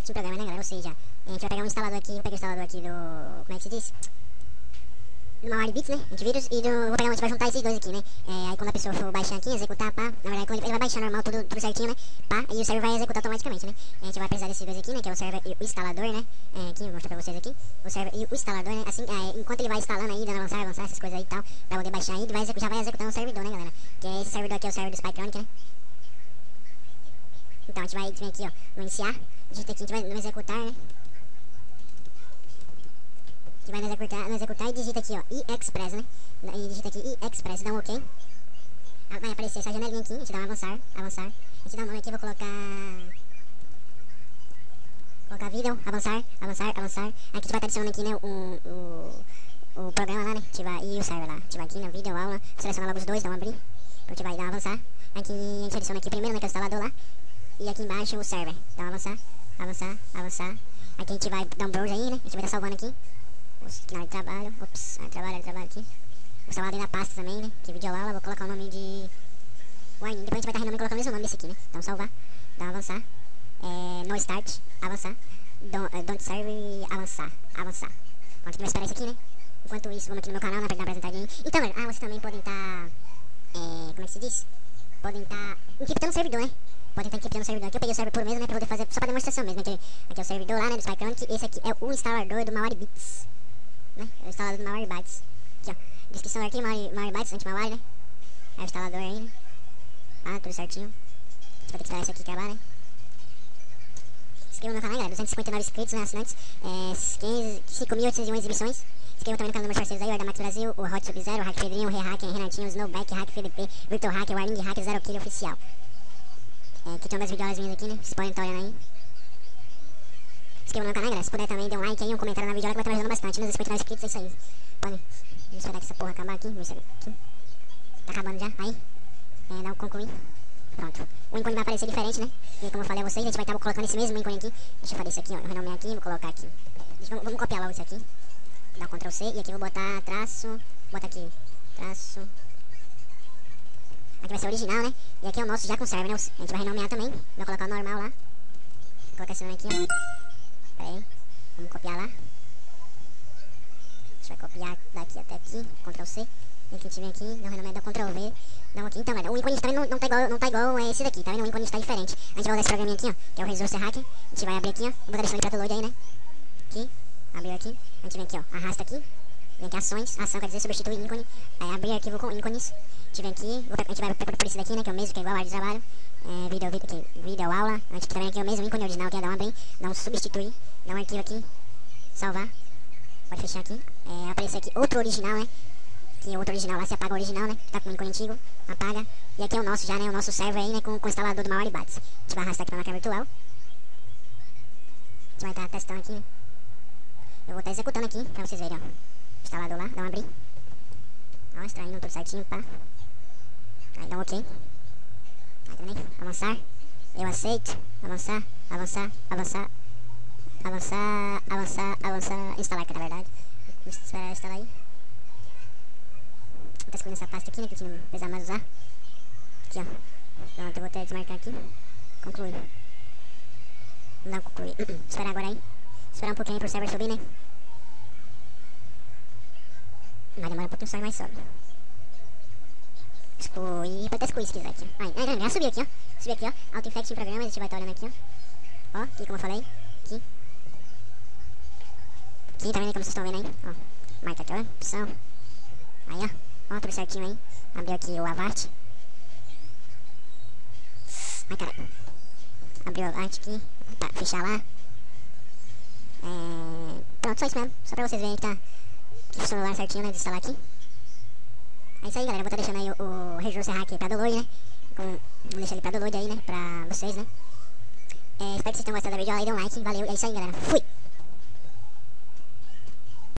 aqui em programa, né, galera? Ou seja, a gente vai pegar um instalador aqui, vou pegar o instalador aqui do... Como é que se diz? Do Malwarebits, né? Antivírus, e vou pegar, a gente vai juntar esses dois aqui, né? Aí quando a pessoa for baixar aqui, executar, pá, na verdade quando ele vai baixar normal, tudo certinho, né? Pá, e o server vai executar automaticamente, né? A gente vai precisar desses dois aqui, né? Que é o server e o instalador, né? Aqui, vou mostrar pra vocês aqui. O server e o instalador, né? Assim, enquanto ele vai instalando aí, dando avançar, essas coisas aí e tal, pra poder baixar aí, ele vai já vai executando o servidor, né, galera? Que esse servidor aqui é o server do Spytronic, né? Então a gente vai vir aqui, ó, no iniciar, digita aqui, a gente vai no executar, né? Que vai no executar e digita aqui, ó, iExpress, né? E digita aqui iExpress, dá um OK. Vai aparecer essa janelinha aqui, a gente dá um avançar. A gente dá um nome aqui, vou colocar vídeo, avançar. Aqui a gente vai estar adicionando aqui, né, o programa lá, né? E o server lá. A gente vai aqui na vídeo, aula, seleciona logo os dois, dá um abrir. A gente vai dar um avançar. Aqui a gente adiciona aqui primeiro, né, que é o instalador lá. E aqui embaixo o server. Dá um avançar. Aqui a gente vai dar um browse aí, né? A gente vai estar salvando aqui. Na área de trabalho, área de trabalho aqui. Vou salvar ali na pasta também, né? Que vídeo aula, vou colocar o nome de warning. Depois a gente vai estar renomando e colocar o mesmo nome desse aqui, né? Então salvar, dá um avançar. No start, avançar. Don't serve, avançar. Então a gente vai esperar isso aqui, né? Enquanto isso, vamos aqui no meu canal, né? Pra dar uma apresentadinha. Então, galera, vocês também podem estar. Como é que se diz? Podem estar encriptando o servidor, né? Podem estar encriptando o servidor aqui. Eu peguei o server por mesmo, né? Pra poder fazer só pra demonstração mesmo. Aqui é o servidor lá, né? Do Spytronic. Esse aqui é o instalador do Malwarebits, né? É o instalador do Malwarebits. Aqui, ó. Descrição aqui, Malwarebits, anti-malware, né? É o instalador aí, né? Tudo certinho. A gente vai ter que instalar esse aqui e acabar, né? Inscreva no canal, galera. 259 inscritos, né? Assinantes. 5.801 exibições. Inscreva também no canal dos meus parceiros aí, o Ardamax Brasil, o Hot Sub-Zero, o Hack Pedrinho, o Rehacker, Renatinho, o Snowback, Hack FDP, Virtual Hacker, o Warning Hack, Zero Kill Oficial. Aqui tem umas videoaulas minhas aqui, né? Vocês podem estar olhando aí. Inscreva no canal, galera. Se puder também, dê um like aí, um comentário na videoaula que vai estar me ajudando bastante. Nos 59 inscritos, é isso aí. Podem. Vamos esperar que essa porra acabar aqui. Vamos esperar aqui. Tá acabando já. Aí. Dá um concluir. Pronto. O ícone vai aparecer diferente, né? E como eu falei a vocês, a gente vai estar colocando esse mesmo ícone aqui. Deixa eu fazer isso aqui, ó. Eu renomeei aqui, vou colocar aqui. Vamos copiar logo isso aqui. Dar um Ctrl C e aqui vou botar traço. Bota aqui. Traço. Aqui vai ser original, né? E aqui é o nosso já com server, né? A gente vai renomear também. Vou colocar o normal lá. Vou colocar esse nome aqui, ó. Pera aí. Vamos copiar lá. A gente vai copiar daqui até aqui. Ctrl C. E aqui a gente vem aqui, dá um renome, dá Ctrl V. Dá um aqui. Então, galera, o ícone também não tá igual esse daqui, tá vendo? O ícone está diferente. A gente vai usar esse programinha aqui, ó, que é o Resource Hacker. A gente vai abrir aqui, ó. Vou botar deixando ele pra load aí, né? Aqui. Abriu aqui. A gente vem aqui, ó. Arrasta aqui. Vem aqui ações. Ação quer dizer substituir ícone. Aí abrir arquivo com ícones. A gente vem aqui. A gente vai por esse daqui, né? Que é o mesmo, que é igual a área de trabalho. Vídeo aula. A gente também aqui é o mesmo ícone original, que é dar um abrir. Dá um substituir. Dá um arquivo aqui. Salvar. Pode fechar aqui. Aparecer aqui outro original, né? Que é outro original lá, você apaga o original, né? Tá com o ícone antigo, apaga. E aqui é o nosso já, né? O nosso server aí, né? Com o instalador do Malwarebits. A gente vai arrastar aqui pra máquina virtual. A gente vai estar testando aqui, né? Eu vou estar executando aqui, pra vocês verem, ó. Instalador lá, dá um abrir. Ó, extraindo tudo certinho, pá. Aí dá um OK. Aí também, avançar. Eu aceito. Avançar. Instalar, que na verdade. Vamos esperar instalar aí. Vou estar escolhendo essa pasta aqui, né, que a gente não precisa mais usar. Aqui, ó. Pronto, eu vou até desmarcar aqui. Concluir. Vamos dar um concluir. Esperar agora aí. Esperar um pouquinho aí pro server subir, né? Vai demorar um pouquinho só e mais sobe. Excluir. Pode até excluir se quiser aqui. Aí, já subiu aqui, ó. Subiu aqui, ó. Auto-infect em programa. A gente vai estar olhando aqui, ó. Ó, aqui como eu falei. Aqui. Aqui, tá vendo aí como vocês estão vendo aí? Ó. Marca aqui, ó. Opção. Aí, ó. Ó, tudo certinho aí. Abriu aqui o Avast. Ai, caralho. Abriu o Avast aqui. Tá, fechar lá. Pronto, só isso mesmo. Só pra vocês verem que tá aqui o celular certinho, né? De instalar aqui. É isso aí, galera. Eu vou estar deixando aí o Resource Hacker pra download, né? Vou deixar ele pra download aí, né? Pra vocês, né? Espero que vocês tenham gostado da videoaula aí. Dê um like. Valeu. É isso aí, galera. Fui!